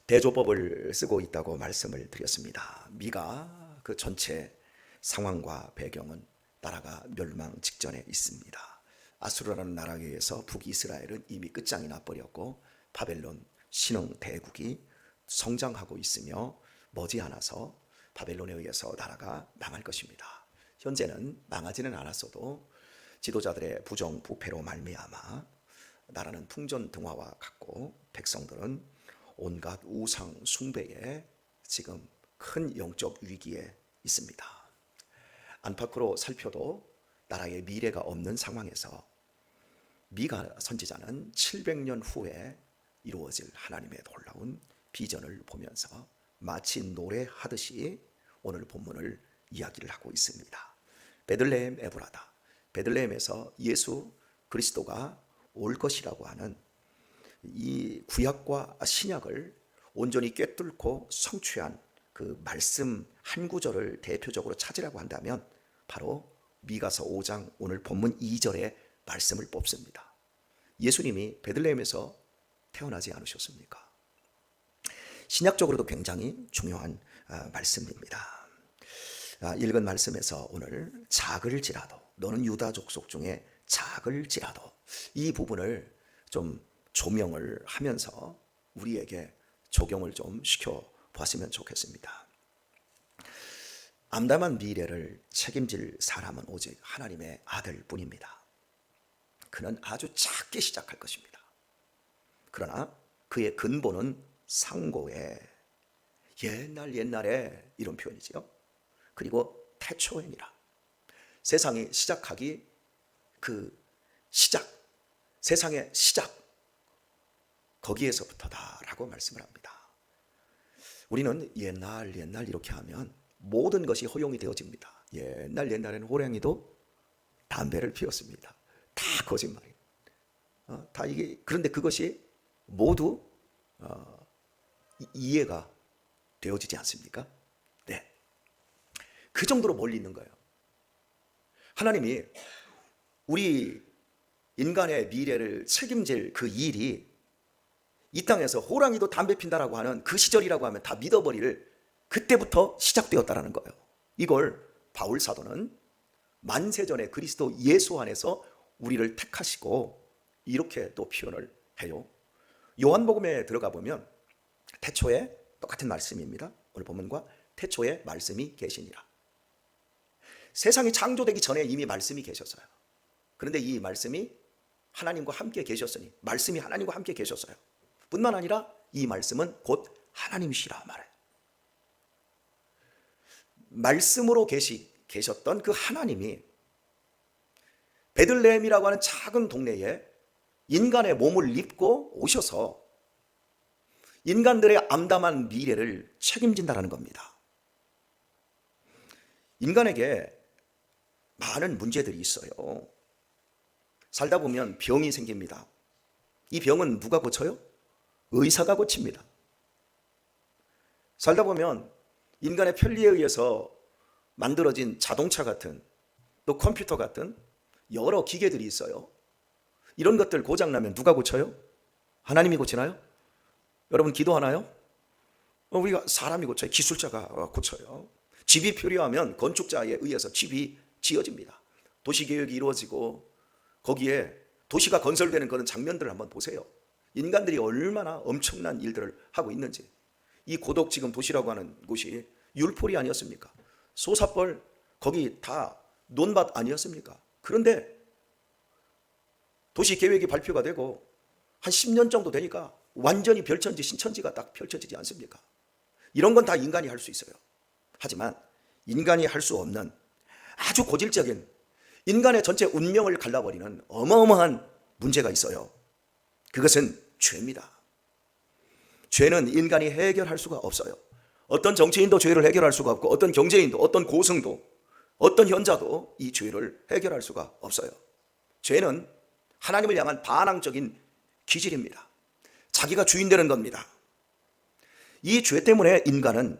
대조법을 쓰고 있다고 말씀을 드렸습니다. 미가 그 전체 상황과 배경은 나라가 멸망 직전에 있습니다. 아수르라는 나라에 의해서 북이스라엘은 이미 끝장이 나버렸고 바벨론 신흥 대국이 성장하고 있으며 머지않아서 바벨론에 의해서 나라가 망할 것입니다. 현재는 망하지는 않았어도 지도자들의 부정부패로 말미암아 나라는 풍전등화와 같고 백성들은 온갖 우상 숭배에 지금 큰 영적 위기에 있습니다. 안팎으로 살펴도 나라의 미래가 없는 상황에서 미가 선지자는 700년 후에 이루어질 하나님의 놀라운 비전을 보면서 마치 노래하듯이 오늘 본문을 이야기를 하고 있습니다. 베들레헴 에브라다, 베들레헴에서 예수 그리스도가 올 것이라고 하는 이 구약과 신약을 온전히 꿰뚫고 성취한 그 말씀 한 구절을 대표적으로 찾으라고 한다면 바로 미가서 5장 오늘 본문 2절의 말씀을 뽑습니다. 예수님이 베들레헴에서 태어나지 않으셨습니까? 신약적으로도 굉장히 중요한 말씀입니다. 읽은 말씀에서 오늘 작을지라도, 너는 유다 족속 중에 작을지라도, 이 부분을 좀 조명을 하면서 우리에게 적용을 좀 시켜 보았으면 좋겠습니다. 암담한 미래를 책임질 사람은 오직 하나님의 아들뿐입니다. 그는 아주 작게 시작할 것입니다. 그러나 그의 근본은 상고에, 옛날에 이런 표현이지요. 그리고 태초에니라. 세상이 시작하기 그 시작, 세상의 시작, 거기에서부터다라고 말씀을 합니다. 우리는 옛날 이렇게 하면 모든 것이 허용이 되어집니다. 옛날에는 호랑이도 담배를 피웠습니다. 다 거짓말이에요. 다 이게, 그런데 그것이 모두 이해가 되어지지 않습니까? 네, 그 정도로 멀리 있는 거예요. 하나님이 우리 인간의 미래를 책임질 그 일이 이 땅에서 호랑이도 담배 핀다라고 하는 그 시절이라고 하면 다 믿어버릴 그때부터 시작되었다라는 거예요. 이걸 바울 사도는 만세전에 그리스도 예수 안에서 우리를 택하시고 이렇게 또 표현을 해요. 요한복음에 들어가 보면 태초에 똑같은 말씀입니다. 오늘 본문과 태초에 말씀이 계시니라. 세상이 창조되기 전에 이미 말씀이 계셨어요. 그런데 이 말씀이 하나님과 함께 계셨으니, 말씀이 하나님과 함께 계셨어요. 뿐만 아니라 이 말씀은 곧 하나님이시라 말해요. 말씀으로 계셨던 그 하나님이 베들레헴이라고 하는 작은 동네에 인간의 몸을 입고 오셔서 인간들의 암담한 미래를 책임진다는 겁니다. 인간에게 많은 문제들이 있어요. 살다 보면 병이 생깁니다. 이 병은 누가 고쳐요? 의사가 고칩니다. 살다 보면 인간의 편리에 의해서 만들어진 자동차 같은, 또 컴퓨터 같은 여러 기계들이 있어요. 이런 것들 고장나면 누가 고쳐요? 하나님이 고치나요? 여러분 기도하나요? 우리가 사람이 고쳐요. 기술자가 고쳐요. 집이 필요하면 건축자에 의해서 집이 지어집니다. 도시계획이 이루어지고 거기에 도시가 건설되는 그런 장면들을 한번 보세요. 인간들이 얼마나 엄청난 일들을 하고 있는지. 이 고덕 지금 도시라고 하는 곳이 율포리 아니었습니까? 소사벌 거기 다 논밭 아니었습니까? 그런데 도시 계획이 발표가 되고 한 10년 정도 되니까 완전히 별천지 신천지가 딱 펼쳐지지 않습니까? 이런 건 다 인간이 할 수 있어요. 하지만 인간이 할 수 없는 아주 고질적인 인간의 전체 운명을 갈라버리는 어마어마한 문제가 있어요. 그것은 죄입니다. 죄는 인간이 해결할 수가 없어요. 어떤 정치인도 죄를 해결할 수가 없고, 어떤 경제인도, 어떤 고승도, 어떤 현자도 이 죄를 해결할 수가 없어요. 죄는 하나님을 향한 반항적인 기질입니다. 자기가 주인 되는 겁니다. 이 죄 때문에 인간은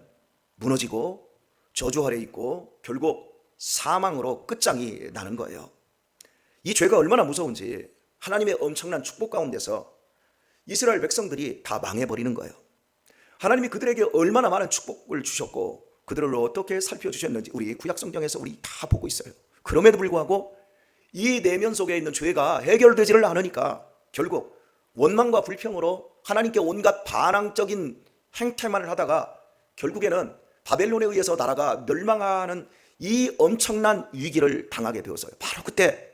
무너지고 저주 아래 있고 결국 사망으로 끝장이 나는 거예요. 이 죄가 얼마나 무서운지 하나님의 엄청난 축복 가운데서 이스라엘 백성들이 다 망해버리는 거예요. 하나님이 그들에게 얼마나 많은 축복을 주셨고 그들을 어떻게 살펴주셨는지 우리 구약성경에서 우리 다 보고 있어요. 그럼에도 불구하고 이 내면 속에 있는 죄가 해결되지를 않으니까 결국 원망과 불평으로 하나님께 온갖 반항적인 행태만을 하다가 결국에는 바벨론에 의해서 나라가 멸망하는 이 엄청난 위기를 당하게 되었어요. 바로 그때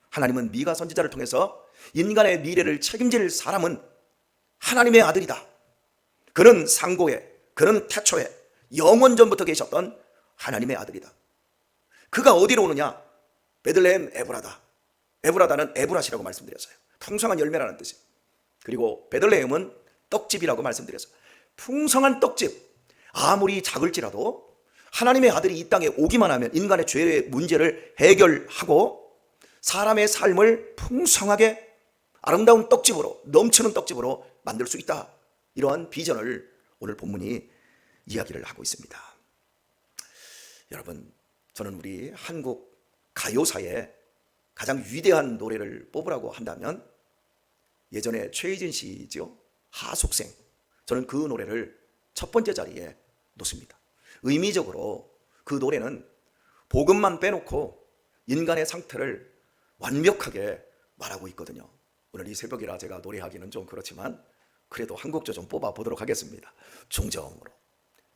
하나님은 미가 선지자를 통해서 인간의 미래를 책임질 사람은 하나님의 아들이다. 그는 상고에, 그는 태초에 영원전부터 계셨던 하나님의 아들이다. 그가 어디로 오느냐? 베들레헴 에브라다. 에브라다는 에브라시라고 말씀드렸어요. 풍성한 열매라는 뜻이. 그리고 베들레헴은 떡집이라고 말씀드렸어요. 풍성한 떡집. 아무리 작을지라도 하나님의 아들이 이 땅에 오기만 하면 인간의 죄의 문제를 해결하고 사람의 삶을 풍성하게 아름다운 떡집으로, 넘치는 떡집으로 만들 수 있다. 이러한 비전을 오늘 본문이 이야기를 하고 있습니다. 여러분, 저는 우리 한국 가요사에 가장 위대한 노래를 뽑으라고 한다면 예전에 최희진 씨죠. 하숙생. 저는 그 노래를 첫 번째 자리에 놓습니다. 의미적으로 그 노래는 복음만 빼놓고 인간의 상태를 완벽하게 말하고 있거든요. 오늘 이 새벽이라 제가 노래하기는 좀 그렇지만 그래도 한 곡조 좀 뽑아보도록 하겠습니다. 중정으로.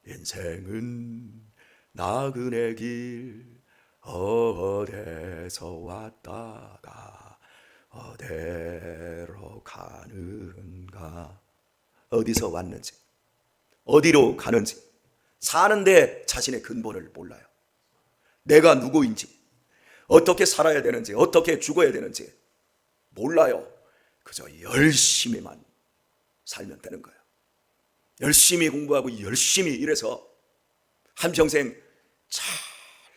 인생은 나그네 길 어디서 왔다가 어디로 가는가. 어디서 왔는지 어디로 가는지 사는데 자신의 근본을 몰라요. 내가 누구인지 어떻게 살아야 되는지 어떻게 죽어야 되는지 몰라요. 그저 열심히만 살면 되는 거예요. 열심히 공부하고 열심히 일해서 한평생 잘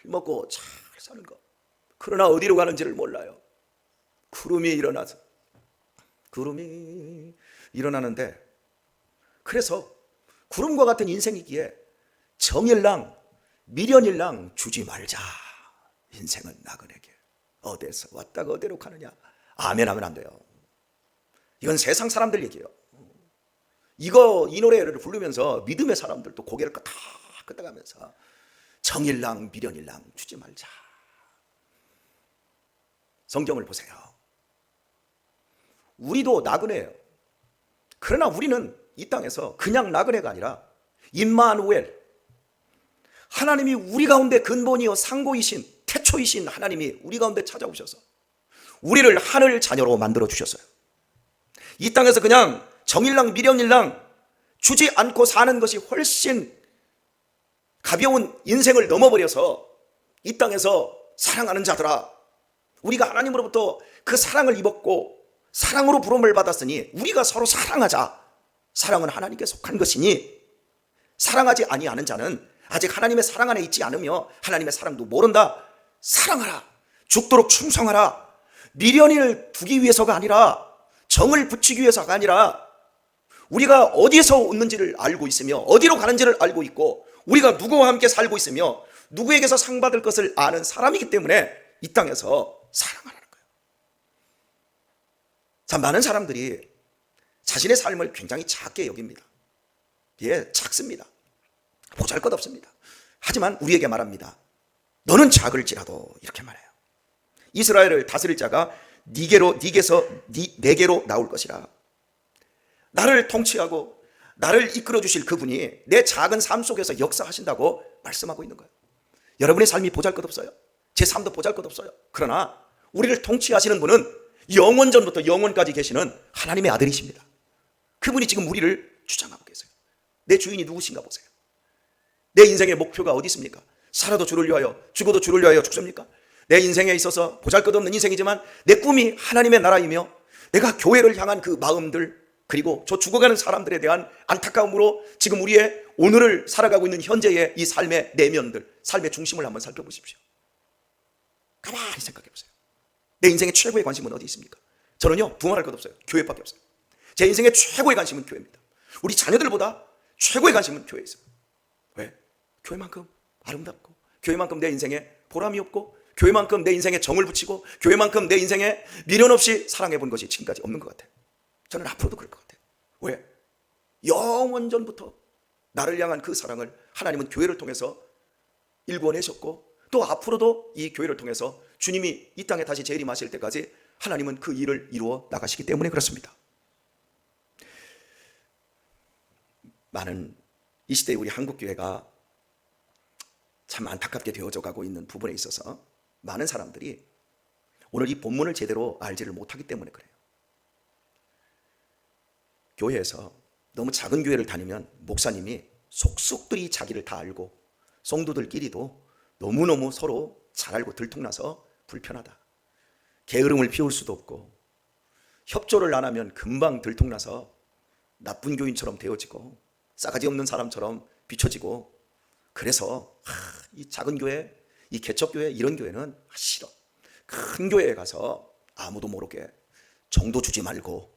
먹고 잘 사는 거. 그러나 어디로 가는지를 몰라요. 구름이 일어나는데 그래서 구름과 같은 인생이기에 정일랑 미련일랑 주지 말자. 인생은 나그네게 어디서 왔다가 어디로 가느냐. 아멘 하면 안 돼요. 이건 세상 사람들 얘기예요. 이 노래를 부르면서 믿음의 사람들도 고개를 끄덕끄덕하면서 정일랑 미련일랑 주지 말자. 성경을 보세요. 우리도 나그네예요. 그러나 우리는 이 땅에서 그냥 나그네가 아니라 임마누엘, 하나님이 우리 가운데 근본이요 상고이신 태초이신 하나님이 우리 가운데 찾아오셔서 우리를 하늘 자녀로 만들어 주셨어요. 이 땅에서 그냥 정일랑 미련일랑 주지 않고 사는 것이 훨씬 가벼운 인생을 넘어버려서 이 땅에서 사랑하는 자들아, 우리가 하나님으로부터 그 사랑을 입었고 사랑으로 부름을 받았으니 우리가 서로 사랑하자. 사랑은 하나님께 속한 것이니 사랑하지 아니하는 자는 아직 하나님의 사랑 안에 있지 않으며 하나님의 사랑도 모른다. 사랑하라. 죽도록 충성하라. 미련을 두기 위해서가 아니라 정을 붙이기 위해서가 아니라 우리가 어디에서 왔는지를 알고 있으며 어디로 가는지를 알고 있고 우리가 누구와 함께 살고 있으며 누구에게서 상 받을 것을 아는 사람이기 때문에 이 땅에서 사랑하라는 거예요. 자, 많은 사람들이 자신의 삶을 굉장히 작게 여깁니다. 예, 작습니다. 보잘것없습니다. 하지만 우리에게 말합니다. 너는 작을지라도 이렇게 말해요. 이스라엘을 다스릴 자가 네게로 나올 것이라. 나를 통치하고 나를 이끌어 주실 그분이 내 작은 삶 속에서 역사하신다고 말씀하고 있는 거예요. 여러분의 삶이 보잘것없어요. 제 삶도 보잘것없어요. 그러나 우리를 통치하시는 분은 영원전부터 영원까지 계시는 하나님의 아들이십니다. 그분이 지금 우리를 주장하고 계세요. 내 주인이 누구신가 보세요. 내 인생의 목표가 어디 있습니까? 살아도 주를 위하여 죽어도 주를 위하여 죽습니까? 내 인생에 있어서 보잘것없는 인생이지만 내 꿈이 하나님의 나라이며 내가 교회를 향한 그 마음들, 그리고 저 죽어가는 사람들에 대한 안타까움으로 지금 우리의 오늘을 살아가고 있는 현재의 이 삶의 내면들, 삶의 중심을 한번 살펴보십시오. 가만히 생각해 보세요. 내 인생의 최고의 관심은 어디 있습니까? 저는요, 두말할 것 없어요. 교회밖에 없어요. 제 인생의 최고의 관심은 교회입니다. 우리 자녀들보다 최고의 관심은 교회에 있어요. 왜? 교회만큼 아름답고, 교회만큼 내 인생에 보람이 없고, 교회만큼 내 인생에 정을 붙이고, 교회만큼 내 인생에 미련 없이 사랑해 본 것이 지금까지 없는 것 같아요. 저는 앞으로도 그럴 것 같아요. 왜? 영원전부터 나를 향한 그 사랑을 하나님은 교회를 통해서 일궈내셨고, 또 앞으로도 이 교회를 통해서 주님이 이 땅에 다시 재림하실 때까지 하나님은 그 일을 이루어 나가시기 때문에 그렇습니다. 많은 이 시대에 우리 한국교회가 참 안타깝게 되어져 가고 있는 부분에 있어서 많은 사람들이 오늘 이 본문을 제대로 알지를 못하기 때문에 그래요. 교회에서 너무 작은 교회를 다니면 목사님이 속속들이 자기를 다 알고 성도들끼리도 너무너무 서로 잘 알고 들통나서 불편하다. 게으름을 피울 수도 없고 협조를 안 하면 금방 들통나서 나쁜 교인처럼 되어지고 싸가지 없는 사람처럼 비춰지고, 그래서 이 작은 교회, 이 개척교회, 이런 교회는 싫어. 큰 교회에 가서 아무도 모르게 정도 주지 말고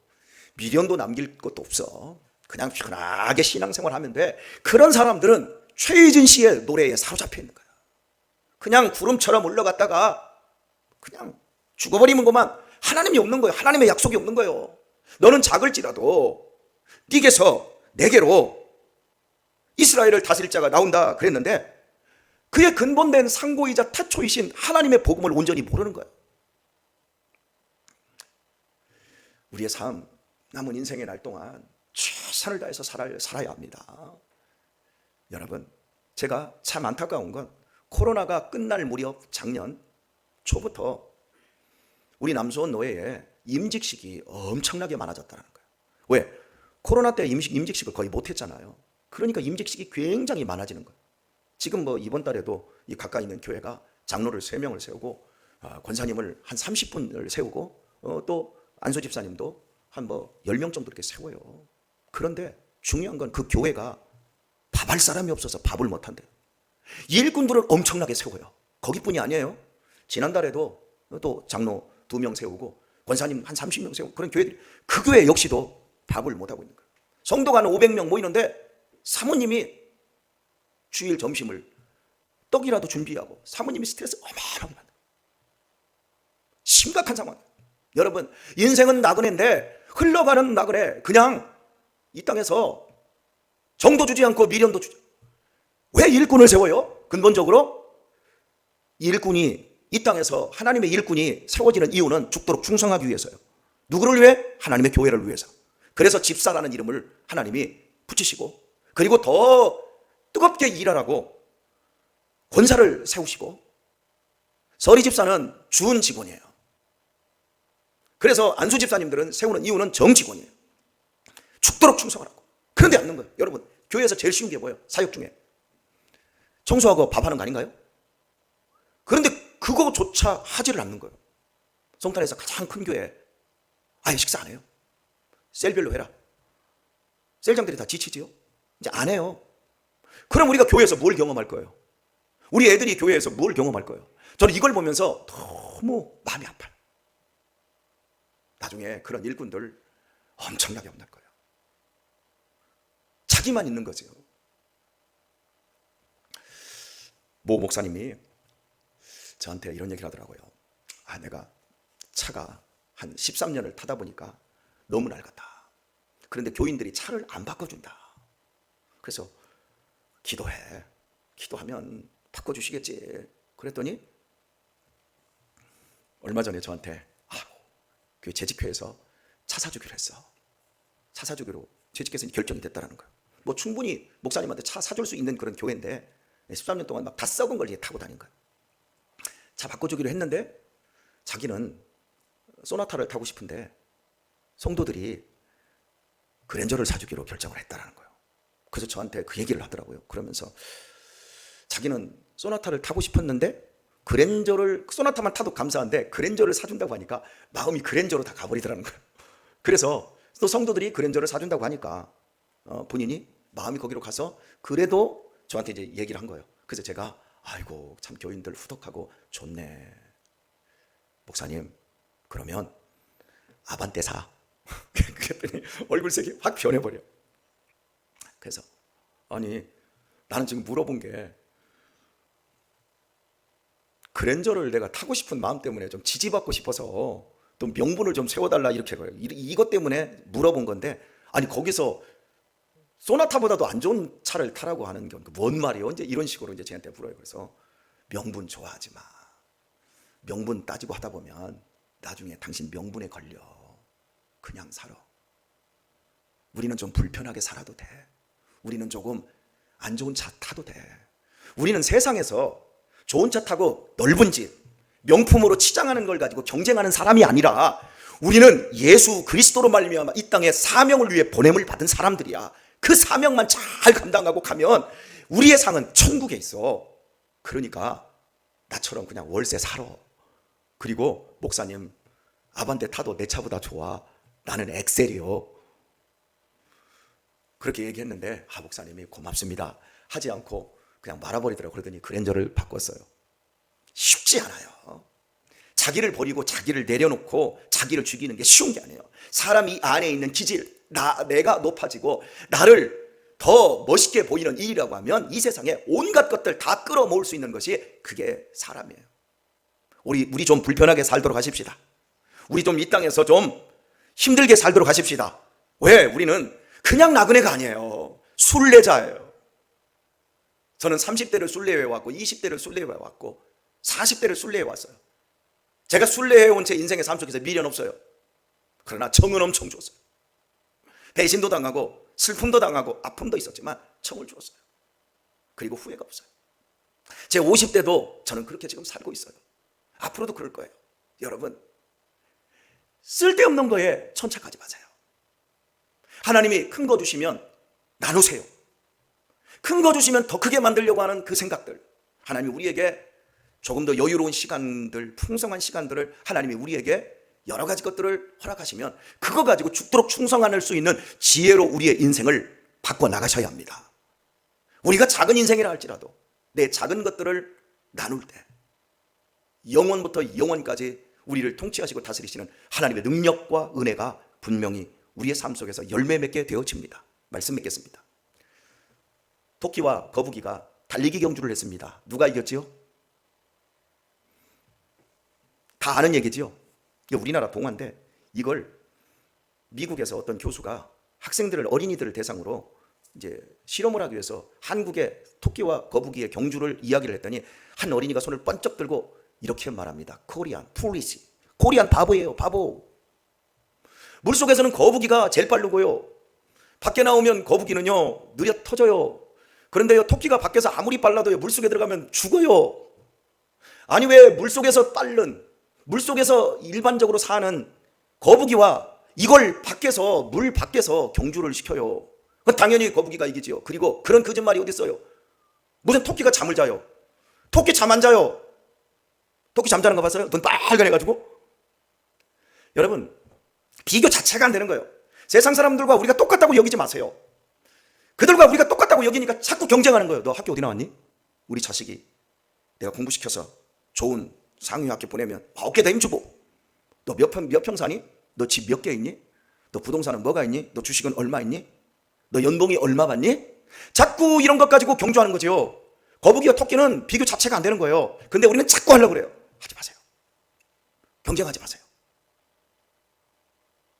미련도 남길 것도 없어. 그냥 편하게 신앙생활 하면 돼. 그런 사람들은 최희진 씨의 노래에 사로잡혀 있는 거야. 그냥 구름처럼 올라갔다가 그냥 죽어버리는 것만. 하나님이 없는 거예요. 하나님의 약속이 없는 거예요. 너는 작을지라도 네게서 내게로 이스라엘을 다스릴 자가 나온다 그랬는데, 그의 근본된 상고이자 태초이신 하나님의 복음을 온전히 모르는 거예요. 우리의 삶, 남은 인생의 날 동안 최선을 다해서 살아야 합니다. 여러분, 제가 참 안타까운 건 코로나가 끝날 무렵 작년 초부터 우리 남수원 노예에 임직식이 엄청나게 많아졌다는 거예요. 왜? 코로나 때 임직식을 거의 못했잖아요. 그러니까 임직식이 굉장히 많아지는 거예요. 지금 뭐 이번 달에도 이 가까이 있는 교회가 장로를 3명을 세우고 권사님을 한 30분을 세우고 또 안수 집사님도 한 뭐 10명 정도 이렇게 세워요. 그런데 중요한 건 그 교회가 밥할 사람이 없어서 밥을 못 한대요. 일꾼들을 엄청나게 세워요. 거기뿐이 아니에요. 지난달에도 또 장로 2명 세우고 권사님 한 30명 세우고, 그런 교회들이, 그 교회 역시도 밥을 못 하고 있는 거예요. 성도가 한 500명 모이는데 사모님이 주일 점심을 떡이라도 준비하고, 사모님이 스트레스 어마어마하게 받아요. 심각한 상황. 여러분, 인생은 나그네인데, 흘러가는 나그네, 그냥 이 땅에서 정도 주지 않고 미련도 주지. 왜 일꾼을 세워요? 근본적으로 일꾼이, 이 땅에서 하나님의 일꾼이 세워지는 이유는 죽도록 충성하기 위해서요. 누구를 위해? 하나님의 교회를 위해서. 그래서 집사라는 이름을 하나님이 붙이시고, 그리고 더 뜨겁게 일하라고 권사를 세우시고, 서리 집사는 준 직원이에요. 그래서 안수 집사님들은 세우는 이유는 정직원이에요. 죽도록 충성을 하고. 그런데 않는 거예요. 여러분, 교회에서 제일 쉬운 게 뭐예요? 사역 중에 청소하고 밥하는 거 아닌가요? 그런데 그거조차 하지를 않는 거예요. 성탄에서 가장 큰 교회 아예 식사 안 해요. 셀별로 해라. 셀장들이 다 지치지요. 이제 안 해요. 그럼 우리가 교회에서 뭘 경험할 거예요? 우리 애들이 교회에서 뭘 경험할 거예요? 저는 이걸 보면서 너무 마음이 아파요. 나중에 그런 일꾼들 엄청나게 혼날 거예요. 자기만 있는 거죠. 모 목사님이 저한테 이런 얘기를 하더라고요. 내가 차가 한 13년을 타다 보니까 너무 낡았다. 그런데 교인들이 차를 안 바꿔준다. 그래서 기도해. 기도하면 바꿔주시겠지. 그랬더니 얼마 전에 저한테 그 재직회에서 차 사주기로 했어. 차 사주기로 재직회에서 결정이 됐다는 거예요. 뭐 충분히 목사님한테 차 사줄 수 있는 그런 교회인데 13년 동안 막 다 썩은 걸 타고 다닌 거예요. 차 바꿔주기로 했는데 자기는 소나타를 타고 싶은데 성도들이 그랜저를 사주기로 결정을 했다는 거예요. 그래서 저한테 그 얘기를 하더라고요. 그러면서 자기는 소나타를 타고 싶었는데 소나타만 타도 감사한데 그랜저를 사준다고 하니까 마음이 그랜저로 다 가버리더라는 거예요. 그래서 또 성도들이 그랜저를 사준다고 하니까 본인이 마음이 거기로 가서 그래도 저한테 이제 얘기를 한 거예요. 그래서 제가 아이고 참 교인들 후덕하고 좋네. 목사님 그러면 아반떼 사. 그랬더니 얼굴색이 확 변해버려. 그래서 아니 나는 지금 물어본 게 그랜저를 내가 타고 싶은 마음 때문에 좀 지지받고 싶어서 또 명분을 좀 세워달라 이렇게 거예요. 이것 때문에 물어본 건데 아니 거기서 소나타보다도 안 좋은 차를 타라고 하는 게 뭔 말이에요? 이제 이런 식으로 이제 저한테 물어요. 그래서 명분 좋아하지 마. 명분 따지고 하다 보면 나중에 당신 명분에 걸려. 그냥 살아. 우리는 좀 불편하게 살아도 돼. 우리는 조금 안 좋은 차 타도 돼. 우리는 세상에서 좋은 차 타고 넓은 집, 명품으로 치장하는 걸 가지고 경쟁하는 사람이 아니라 우리는 예수 그리스도로 말미암아 이 땅에 사명을 위해 보냄을 받은 사람들이야. 그 사명만 잘 감당하고 가면 우리의 상은 천국에 있어. 그러니까 나처럼 그냥 월세 살아. 그리고 목사님, 아반떼 타도 내 차보다 좋아. 나는 엑셀이요. 그렇게 얘기했는데 목사님이 고맙습니다 하지 않고 그냥 말아버리더라고요. 그러더니 그랜저를 바꿨어요. 쉽지 않아요. 자기를 버리고 자기를 내려놓고 자기를 죽이는 게 쉬운 게 아니에요. 사람이 안에 있는 기질, 내가 높아지고 나를 더 멋있게 보이는 일이라고 하면 이 세상에 온갖 것들 다 끌어모을 수 있는 것이 그게 사람이에요. 우리 좀 불편하게 살도록 하십시다. 우리 좀 이 땅에서 좀 힘들게 살도록 하십시다. 왜? 우리는 그냥 나그네가 아니에요. 순례자예요. 저는 30대를 순례해 왔고 20대를 순례해 왔고 40대를 순례해 왔어요. 제가 순례해온 제 인생의 삶 속에서 미련 없어요. 그러나 정은 엄청 줬어요. 배신도 당하고 슬픔도 당하고 아픔도 있었지만 정을 주었어요. 그리고 후회가 없어요. 제 50대도 저는 그렇게 지금 살고 있어요. 앞으로도 그럴 거예요. 여러분, 쓸데없는 거에 천착하지 마세요. 하나님이 큰 거 주시면 나누세요. 큰 거 주시면 더 크게 만들려고 하는 그 생각들, 하나님이 우리에게 조금 더 여유로운 시간들, 풍성한 시간들을 하나님이 우리에게 여러 가지 것들을 허락하시면 그거 가지고 죽도록 충성할 수 있는 지혜로 우리의 인생을 바꿔나가셔야 합니다. 우리가 작은 인생이라 할지라도 내 작은 것들을 나눌 때 영원부터 영원까지 우리를 통치하시고 다스리시는 하나님의 능력과 은혜가 분명히 우리의 삶 속에서 열매 맺게 되어집니다. 말씀 맺겠습니다. 토끼와 거북이가 달리기 경주를 했습니다. 누가 이겼지요? 다 아는 얘기지요. 우리나라 동화인데 이걸 미국에서 어떤 교수가 학생들을, 어린이들을 대상으로 이제 실험을 하기 위해서 한국의 토끼와 거북이의 경주를 이야기를 했더니 한 어린이가 손을 번쩍 들고 이렇게 말합니다. 코리안 푸리시. 코리안 바보예요, 바보. 물속에서는 거북이가 제일 빠르고요. 밖에 나오면 거북이는요 느려 터져요. 그런데요 토끼가 밖에서 아무리 빨라도요 물속에 들어가면 죽어요. 아니 왜 물속에서 빠른, 물속에서 일반적으로 사는 거북이와 이걸 밖에서, 물 밖에서 경주를 시켜요? 당연히 거북이가 이기지요. 그리고 그런 거짓말이 어디 있어요? 무슨 토끼가 잠을 자요? 토끼 잠 안 자요. 토끼 잠자는 거 봤어요? 눈 빨간해가지고. 여러분, 비교 자체가 안 되는 거예요. 세상 사람들과 우리가 똑같다고 여기지 마세요. 그들과 우리가 똑같다고 여기니까 자꾸 경쟁하는 거예요. 너 학교 어디 나왔니? 우리 자식이 내가 공부시켜서 좋은 상위학교 보내면 어깨 다 힘주고. 너 몇 평 사니? 너 집 몇 개 있니? 너 부동산은 뭐가 있니? 너 주식은 얼마 있니? 너 연봉이 얼마 받니? 자꾸 이런 것 가지고 경주하는 거죠. 거북이와 토끼는 비교 자체가 안 되는 거예요. 근데 우리는 자꾸 하려고 그래요. 하지 마세요. 경쟁하지 마세요.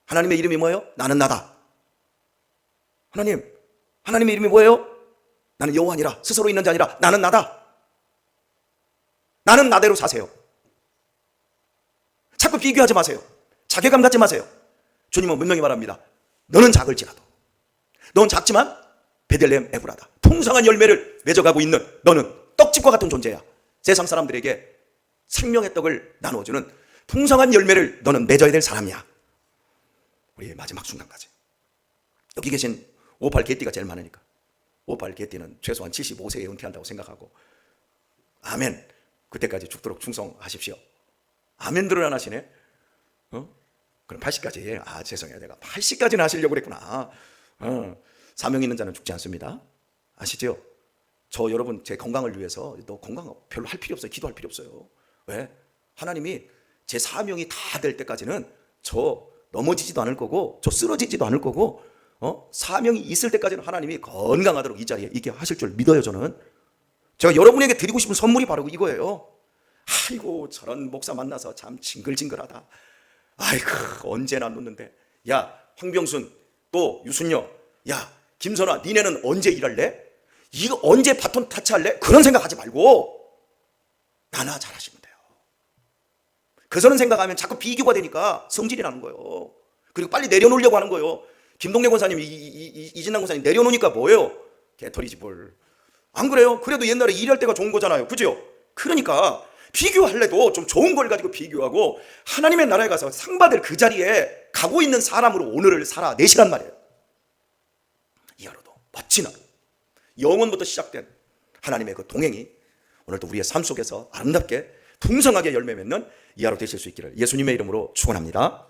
하나님의 이름이 뭐예요? 나는 나다. 하나님의 이름이 뭐예요? 나는 여호와니라. 스스로 있는 자 아니라 나는 나다. 나는 나대로 사세요. 자꾸 비교하지 마세요. 자괴감 갖지 마세요. 주님은 분명히 말합니다. 너는 작을지라도, 넌 작지만 베들레헴 에브라다. 풍성한 열매를 맺어가고 있는 너는 떡집과 같은 존재야. 세상 사람들에게 생명의 떡을 나누어주는 풍성한 열매를 너는 맺어야 될 사람이야. 우리의 마지막 순간까지. 여기 계신 58 개띠가 제일 많으니까 58 개띠는 최소한 75세에 은퇴한다고 생각하고, 아멘. 그때까지 죽도록 충성하십시오. 아멘들을 안 하시네. 그럼 80까지. 죄송해요. 내가 80까지는 하시려고 그랬구나. 사명 있는 자는 죽지 않습니다. 아시죠? 저 여러분 제 건강을 위해서, 너 건강 별로 할 필요 없어요. 기도할 필요 없어요. 왜? 하나님이 제 사명이 다 될 때까지는 저 넘어지지도 않을 거고, 저 쓰러지지도 않을 거고, 사명이 있을 때까지는 하나님이 건강하도록 이 자리에 있게 하실 줄 믿어요. 저는. 제가 여러분에게 드리고 싶은 선물이 바로 이거예요. 아이고 저런 목사 만나서 참 징글징글하다. 아이고 언제나 놓는데. 야 황병순, 또 유순녀, 야 김선아, 니네는 언제 일할래? 이거 언제 바톤 타치할래? 그런 생각하지 말고 나나 잘하시면 돼요. 그런 생각하면 자꾸 비교가 되니까 성질이 나는 거예요. 그리고 빨리 내려놓으려고 하는 거예요. 김동래 권사님, 이진남 권사님 내려놓으니까 뭐예요? 개털이지 뭘. 안 그래요? 그래도 옛날에 일할 때가 좋은 거잖아요. 그죠? 그러니까 비교할래도 좀 좋은 걸 가지고 비교하고 하나님의 나라에 가서 상 받을 그 자리에 가고 있는 사람으로 오늘을 살아내시란 말이에요. 이 하루도 멋진 하루, 영원부터 시작된 하나님의 그 동행이 오늘도 우리의 삶 속에서 아름답게 풍성하게 열매 맺는 이 하루 되실 수 있기를 예수님의 이름으로 축원합니다.